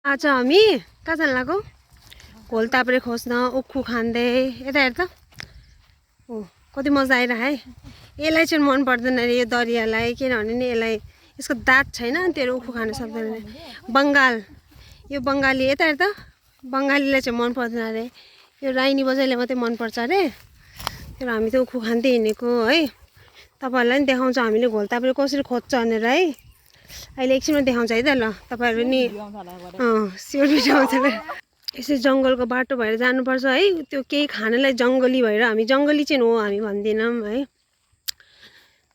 आज हामी कहाँ जान लाग्यो घोल ताप्रे खोज्न उखु खाँदै यता हेर त ओ कति मजा आइरह है यसलाई चाहिँ मन पर्दैन रे यो दरियालाई किनभने नि यसलाई यसको दाँत छैन तेरो उखु खान सक्दैन बङ्गाल यो बङ्गाली यता हेर त बङ्गालीलाई चाहिँ मन पर्दैन अरे यो राइनी बजाइले मात्रै मन पर्छ अरे तर हामी त उखु खाँदै हिँडेको है तपाईहरुलाई नि देखाउँछ हामीले घोल ताप्रे कसरी खोज्छ भनेर है अहिले एकछिनमा देखाउँछ है त ल तपाईहरु नि स्योर भिडियो आउँछ ल यसै जङ्गलको बाटो भएर जानुपर्छ है त्यो केही खानलाई जङ्गली भएर हामी जङ्गली चाहिँ हो हामी भन्दैनौँ है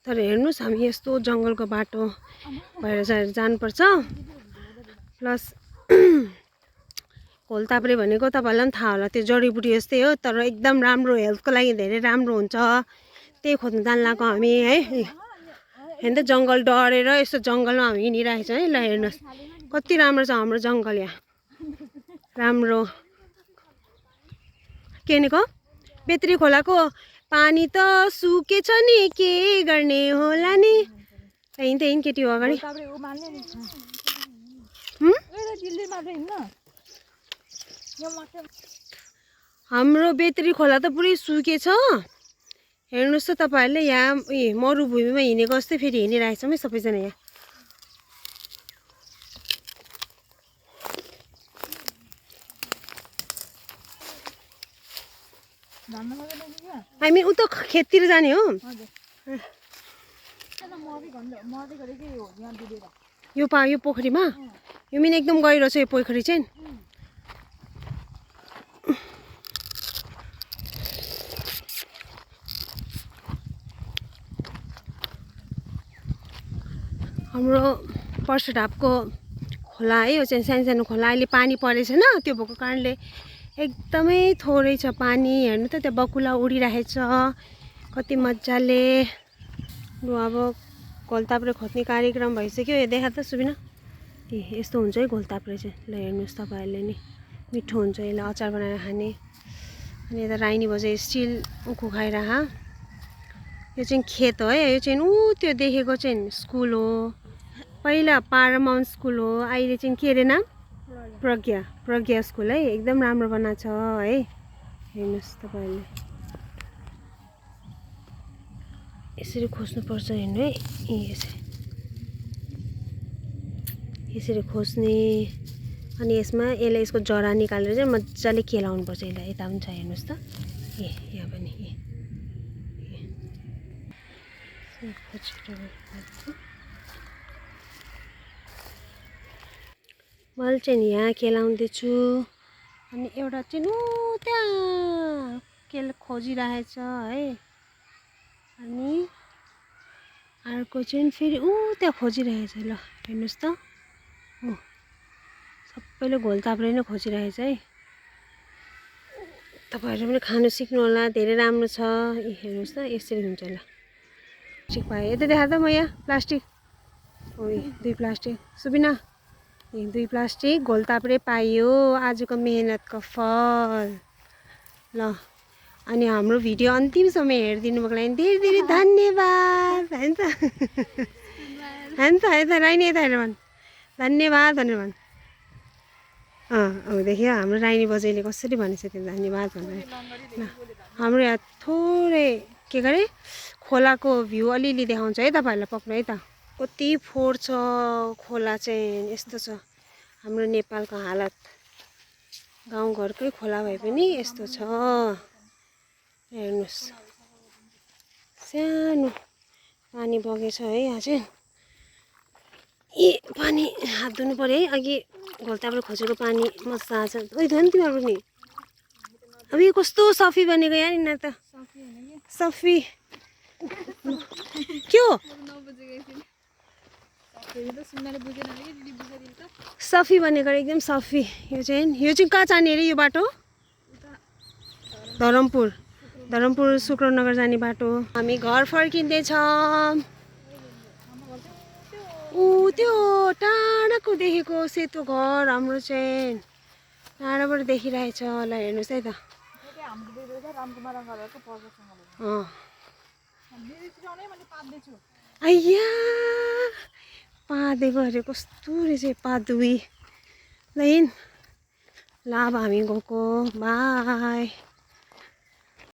तर हेर्नुस् हामी यस्तो जङ्गलको बाटो भएर जानुपर्छ प्लस घोल ताप्रे भनेको तपाईहरुलाई पनि थाहा होला त्यो जडीबुटी जस्तै हो तर एकदम राम्रो हेल्थको लागि धेरै राम्रो हुन्छ त्यही खोज्न जान लाग्यो हामी है हेर्नु त जङ्गल डढेर यस्तो जङ्गलमा हामी हिँडिरहेको छौँ है ल हेर्नुहोस् कति राम्रो छ हाम्रो जङ्गल यहाँ राम्रो के भनेको बेत्री खोलाको पानी त सुकेछ नि के गर्ने होला नि हिँड्दै केटी हो अगाडि हाम्रो बेत्री खोला त पुरै सुकेछ हेर्नुस् त तपाईहरुले यहाँ मरुभूमिमा हिँडेको जस्तै फेरि हिँडिरहेको छौँ है सबैजना यहाँ हामी उता खेततिर जाने हो यो पोखरीमा यो मिन एकदम गहिरो छ यो पोखरी चाहिँ हाम्रो पर्सढापको खोला है यो चाहिँ सानो सानो खोला अहिले पानी परेको छैन त्यो भएको कारणले एकदमै थोरै छ पानी हेर्नु त त्यो बकुला उडिरहेको छ कति मजाले लु अब घोल ताप्रे खोज्ने कार्यक्रम भइसक्यो यो देखा त सुबिना यस्तो हुन्छ है घोल ताप्रे चाहिँ ल हेर्नुहोस् तपाईहरुले नि मिठो हुन्छ यसलाई अचार बनाएर खाने अनि यता राइनी बजाइ स्टिल उखु खाइरह यो चाहिँ खेत हो है यो चाहिँ त्यो देखेको चाहिँ स्कुल हो पहिला पारामाउन्ट स्कुल हो अहिले चाहिँ के अरे नाम प्रज्ञा स्कुल है एकदम राम्रो बनाएको छ है हेर्नुहोस् तपाईहरुले यसरी खोज्नुपर्छ हेर्नु है यसरी खोज्ने अनि यसमा यसको जरा निकालेर चाहिँ मजाले केलाउनुपर्छ यसलाई यता पनि छ हेर्नुहोस् त यहाँ पनि मैले चाहिँ यहाँ केलाउँदैछु अनि एउटा चाहिँ त्यहाँ खोजिरहेछ है अनि अर्को चाहिँ फेरि त्यहाँ खोजिरहेछ ल हेर्नुहोस् त सबैले घोल ताप्रे नै खोजिरहेछ है तपाईहरु पनि खानु सिक्नु होला धेरै राम्रो छ हेर्नुहोस् त यसरी हुन्छ ल ठिक भयो यता देखा त म यहाँ प्लास्टिक दुई प्लास्टिक सुबिना दुई प्लास्टिक घोल ताप्रे पाइयो आजको मेहनतको फल ल अनि हाम्रो भिडियो अन्तिमसम्म हेरिदिनु भएको लागि धेरै धेरै धन्यवाद हैन त यता राइनी यता हेरेर भन् धन्यवाद भनेर भन् देखियो हाम्रो राइनी बजाइले कसरी भनेछ त्यो धन्यवाद भनेर ल हाम्रो यहाँ थोरै के गरे खोलाको भ्यू अलिअलि देखाउँछ है तपाईहरुलाई पक्नु है त कति फोहोर छ खोला चाहिँ यस्तो छ हाम्रो नेपालको हालत गाउँघरकै खोला भए पनि यस्तो छ हेर्नुहोस् सानो पानी बगेछ है यहाँ चाहिँ पानी हात धुनु पर्यो है अघि घोल ताप्रे खोजेको पानी मजा आछ ओइ धुन तिमीहरु पनि अब यो कस्तो सफी बनेको यार यिनीहरु त सफी के हो सफी बनेको एकदम सफी यो चाहिँ कहाँ जाने अरे यो बाटो धरमपुर शुक्रनगर जाने बाटो हामी घर फर्किँदैछौँ त्यो टाढाको देखेको सेतो घर हाम्रो चाहिँ टाढाबाट देखिरहेछ ल हेर्नुहोस् है त आइया पादेको अरे कस्तो रहेछ पादुई ल हिँड ल अब हामी गएको बाई